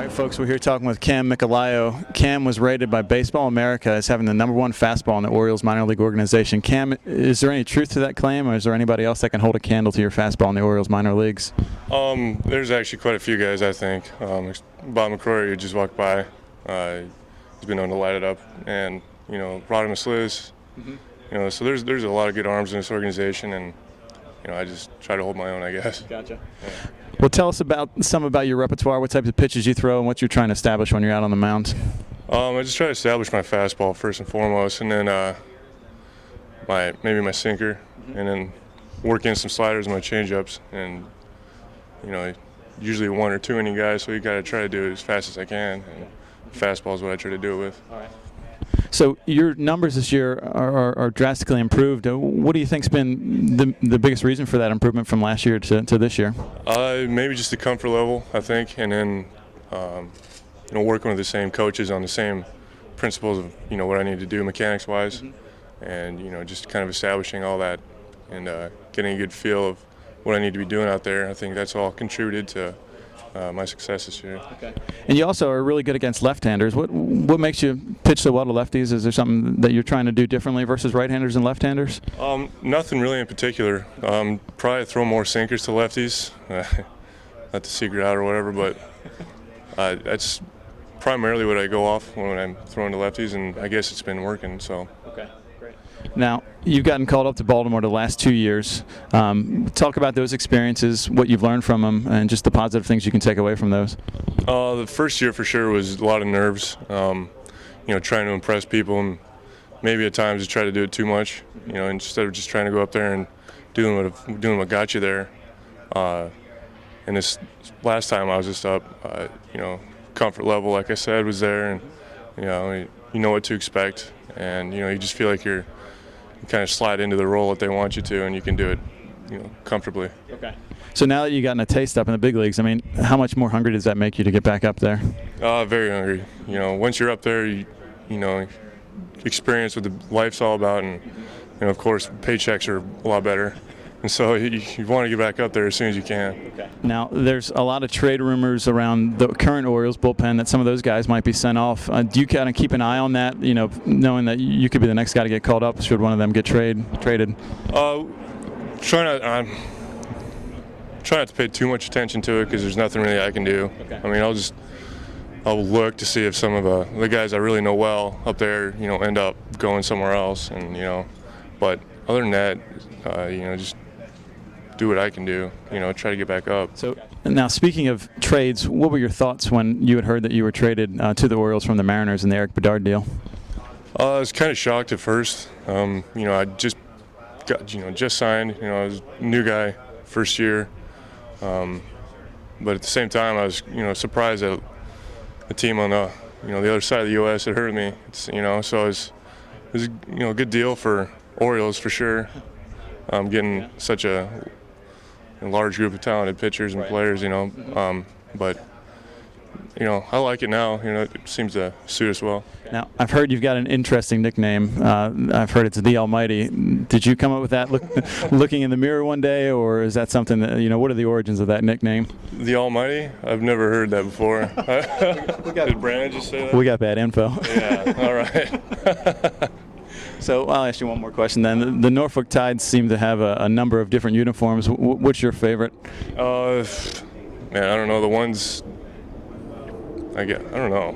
right, folks, we're here talking with Kam Mikolio. Kam was rated by Baseball America as having the #1 fastball in the Orioles minor league organization. Kam, is there any truth to that claim, or is there anybody else that can hold a candle to your fastball in the Orioles minor leagues? There's actually quite a few guys, I think. Baltimore McCrory, who just walked by, he's been known to light it up, and Rodham Sliz. So there's a lot of good arms in this organization, and I just try to hold my own, I guess. Gotcha. Yeah. Well, tell us about your repertoire, what types of pitches you throw, and what you're trying to establish when you're out on the mound. I just try to establish my fastball first and foremost, and then maybe my sinker, and then work in some sliders and my changeups, and usually 1 or 2 inning guys, so you got to try to do it as fast as I can. And fastball is what I try to do it with. All right. So your numbers this year are drastically improved. What do you think's been the biggest reason for that improvement from last year to this year? Maybe just the comfort level, I think, and then working with the same coaches on the same principles of what I need to do mechanics-wise, and just kind of establishing all that and getting a good feel of what I need to be doing out there. I think that's all contributed to my success this year. Okay. And you also are really good against left-handers. What makes you pitch so well to lefties? Is there something that you're trying to do differently versus right-handers and left-handers? Nothing really in particular. Probably throw more sinkers to lefties. Not to secret out or whatever, but that's primarily what I go off when I'm throwing to lefties, and I guess it's been working. So. Okay. Now, you've gotten called up to Baltimore the last 2 years. Talk about those experiences, what you've learned from them, and just the positive things you can take away from those. The first year for sure was a lot of nerves, trying to impress people, and maybe at times you try to do it too much, instead of just trying to go up there and doing what got you there. And this last time I was just up, comfort level, like I said, was there, and you know what to expect, and you just feel like you kind of slide into the role that they want you to, and you can do it, comfortably. Okay. So now that you've gotten a taste up in the big leagues, I mean, how much more hungry does that make you to get back up there? Very hungry. Once you're up there, you experience what the life's all about, and of course, paychecks are a lot better. And so you want to get back up there as soon as you can. Okay. Now, there's a lot of trade rumors around the current Orioles bullpen that some of those guys might be sent off. Do you kind of keep an eye on that, knowing that you could be the next guy to get called up should one of them get traded? Try not to pay too much attention to it, because there's nothing really I can do. Okay. I mean, I'll look to see if some of the guys I really know well up there, end up going somewhere else, and but other than that, just do what I can do, try to get back up. So now, speaking of trades, what were your thoughts when you had heard that you were traded to the Orioles from the Mariners in the Eric Bedard deal? I was kind of shocked at first. I just got, just signed. I was a new guy, first year. But at the same time, I was, surprised that the team on the, the other side of the U.S. had heard me. So it was a good deal for Orioles for sure. Getting such a large group of talented pitchers and players, but I like it now. It seems to suit us well. Now, I've heard you've got an interesting nickname. I've heard it's the Almighty. Did you come up with that looking in the mirror one day, or is that something that, what are the origins of that nickname? The Almighty? I've never heard that before. Did Brandon just say that? We got bad info. Yeah, all right. So I'll ask you one more question then. The Norfolk Tides seem to have a number of different uniforms. What's your favorite? Man, I don't know. The ones I don't know.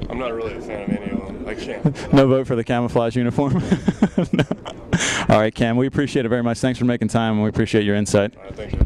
I'm not really a fan of any of them. I can't. No vote for the camouflage uniform? No. All right, Kam, we appreciate it very much. Thanks for making time, and we appreciate your insight. All right, thank you.